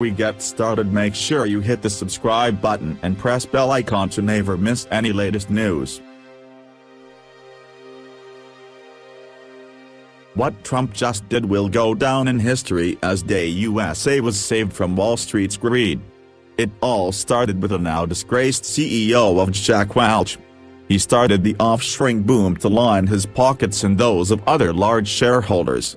we get started, make sure you hit the subscribe button and press bell icon to never miss any latest news. What Trump just did will go down in history as day USA was saved from Wall Street's greed. It all started with the now disgraced CEO of Jack Welch. He started the offshoring boom to line his pockets and those of other large shareholders.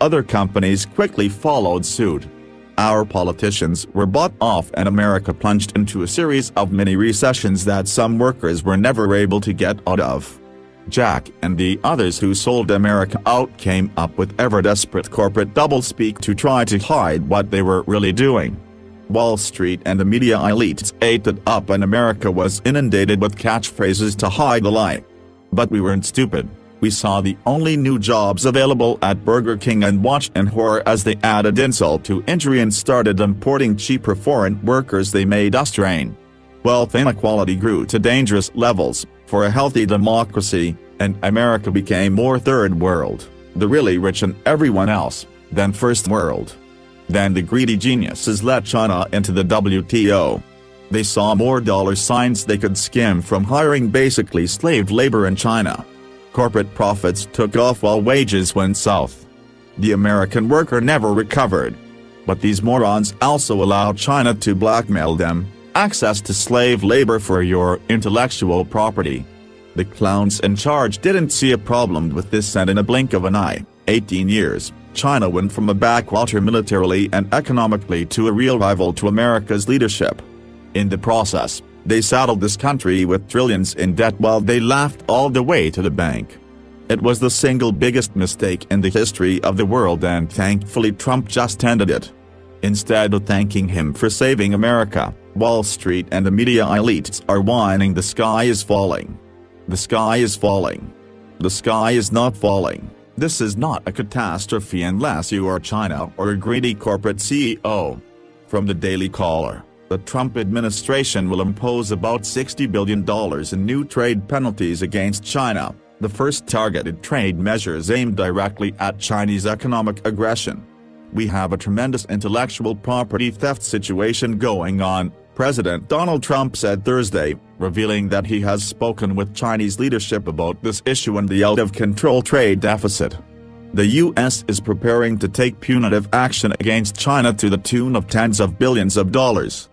Other companies quickly followed suit. Our politicians were bought off and America plunged into a series of mini recessions that some workers were never able to get out of. Jack and the others who sold America out came up with ever-desperate corporate doublespeak to try to hide what they were really doing. Wall Street and the media elites ate it up and America was inundated with catchphrases to hide the lie. But we weren't stupid. We saw the only new jobs available at Burger King and watched in horror as they added insult to injury and started importing cheaper foreign workers. They made us drain. Wealth inequality grew to dangerous levels for a healthy democracy, and America became more third world, the really rich and everyone else, than first world. Then the greedy geniuses let China into the WTO. They saw more dollar signs they could skim from hiring basically slave labor in China. Corporate profits took off while wages went south. The American worker never recovered. But these morons also allowed China to blackmail them, access to slave labor for your intellectual property. The clowns in charge didn't see a problem with this, and in a blink of an eye, 18 years, China went from a backwater militarily and economically to a real rival to America's leadership. In the process, they saddled this country with trillions in debt while they laughed all the way to the bank. It was the single biggest mistake in the history of the world, and thankfully Trump just ended it. Instead of thanking him for saving America, Wall Street and the media elites are whining the sky is falling. The sky is falling. The sky is not falling. This is not a catastrophe unless you are China or a greedy corporate CEO. From the Daily Caller, the Trump administration will impose about $60 billion in new trade penalties against China, the first targeted trade measures aimed directly at Chinese economic aggression. We have a tremendous intellectual property theft situation going on, President Donald Trump said Thursday, revealing that he has spoken with Chinese leadership about this issue and the out-of-control trade deficit. The U.S. is preparing to take punitive action against China to the tune of tens of billions of dollars.